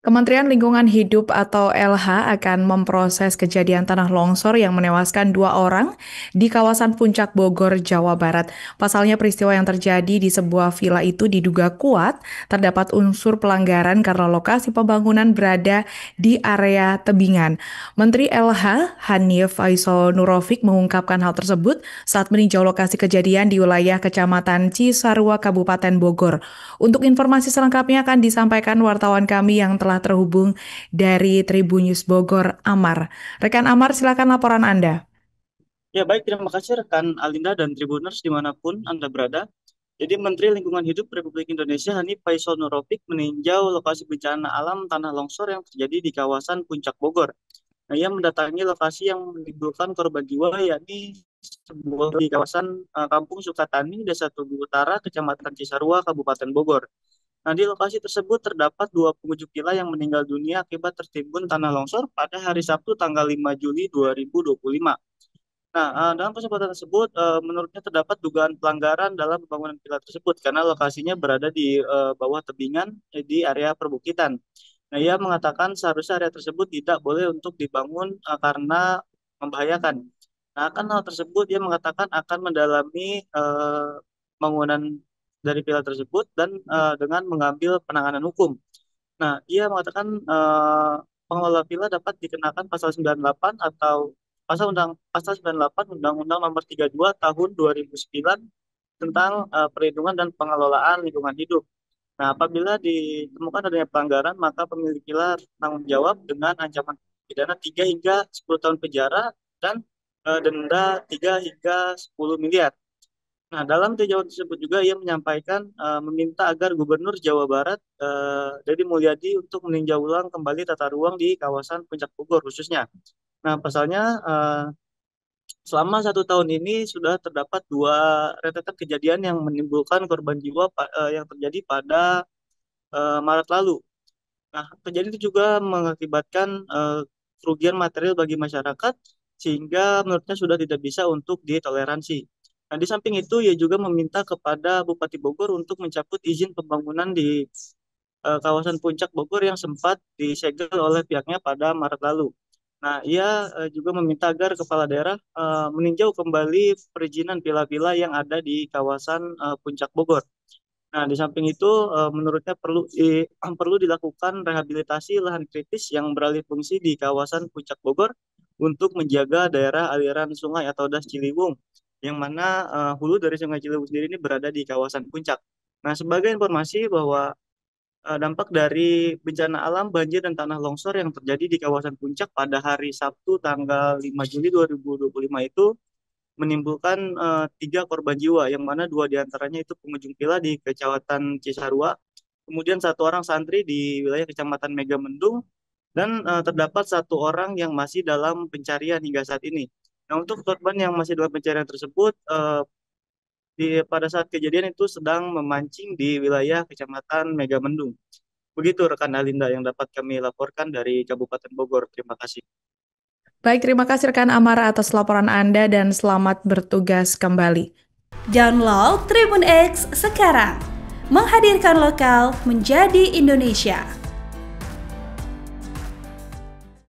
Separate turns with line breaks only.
Kementerian Lingkungan Hidup atau LH akan memproses kejadian tanah longsor yang menewaskan 2 orang di kawasan Puncak Bogor, Jawa Barat. Pasalnya peristiwa yang terjadi di sebuah villa itu diduga kuat terdapat unsur pelanggaran karena lokasi pembangunan berada di area tebingan. Menteri LH Hanif Faisal Nurofik mengungkapkan hal tersebut saat meninjau lokasi kejadian di wilayah Kecamatan Cisarua, Kabupaten Bogor. Untuk informasi selengkapnya akan disampaikan wartawan kami yang telah terhubung dari Tribun News Bogor, Amar. Rekan Amar, silakan laporan Anda.
Ya baik, terima kasih rekan Alinda dan Tribuners dimanapun Anda berada. Jadi Menteri Lingkungan Hidup Republik Indonesia Hanif Faisal Nurofik meninjau lokasi bencana alam tanah longsor yang terjadi di kawasan Puncak Bogor. Nah, ia mendatangi lokasi yang menimbulkan korban jiwa, yakni sebuah di kawasan Kampung Sukatani, Desa Tugu Utara, Kecamatan Cisarua, Kabupaten Bogor. Nah, di lokasi tersebut terdapat 2 pengunjung villa yang meninggal dunia akibat tertimbun tanah longsor pada hari Sabtu tanggal 5 Juli 2025. Nah, dalam kesempatan tersebut, menurutnya terdapat dugaan pelanggaran dalam pembangunan villa tersebut karena lokasinya berada di bawah tebingan di area perbukitan. Nah, ia mengatakan seharusnya area tersebut tidak boleh untuk dibangun karena membahayakan. Nah, akan hal tersebut ia mengatakan akan mendalami bangunan dari villa tersebut dan dengan mengambil penanganan hukum. Nah, ia mengatakan pengelola villa dapat dikenakan pasal 98 atau pasal 98 Undang-Undang Nomor 32 Tahun 2009 tentang perlindungan dan pengelolaan lingkungan hidup. Nah, apabila ditemukan adanya pelanggaran, maka pemilik villa tanggung jawab dengan ancaman pidana 3 hingga 10 tahun penjara dan denda 3 hingga 10 miliar. Nah, dalam tinjauan tersebut juga ia menyampaikan meminta agar Gubernur Jawa Barat Deddy Mulyadi untuk meninjau ulang kembali tata ruang di kawasan Puncak Bogor khususnya. Nah, pasalnya selama 1 tahun ini sudah terdapat 2 rentetan kejadian yang menimbulkan korban jiwa yang terjadi pada Maret lalu. Nah, kejadian itu juga mengakibatkan kerugian material bagi masyarakat sehingga menurutnya sudah tidak bisa untuk ditoleransi. Nah, di samping itu ia juga meminta kepada Bupati Bogor untuk mencabut izin pembangunan di kawasan Puncak Bogor yang sempat disegel oleh pihaknya pada Maret lalu. Nah, ia juga meminta agar kepala daerah meninjau kembali perizinan villa-villa yang ada di kawasan Puncak Bogor. Nah, di samping itu, menurutnya perlu dilakukan rehabilitasi lahan kritis yang beralih fungsi di kawasan Puncak Bogor untuk menjaga daerah aliran sungai atau das Ciliwung, yang mana hulu dari Sungai Ciliwung sendiri ini berada di kawasan Puncak. Nah, sebagai informasi bahwa dampak dari bencana alam banjir dan tanah longsor yang terjadi di kawasan Puncak pada hari Sabtu tanggal 5 Juli 2025 itu menimbulkan 3 korban jiwa, yang mana 2 diantaranya itu pengunjung villa di Kecamatan Cisarua, kemudian 1 orang santri di wilayah Kecamatan Megamendung, dan terdapat 1 orang yang masih dalam pencarian hingga saat ini. Nah, untuk korban yang masih dalam pencarian tersebut, pada saat kejadian itu sedang memancing di wilayah Kecamatan Megamendung. Begitu rekan Alinda yang dapat kami laporkan dari Kabupaten Bogor. Terima kasih.
Baik, terima kasih rekan Amar atas laporan Anda dan selamat bertugas kembali.
Download Tribun X sekarang. Menghadirkan lokal menjadi Indonesia.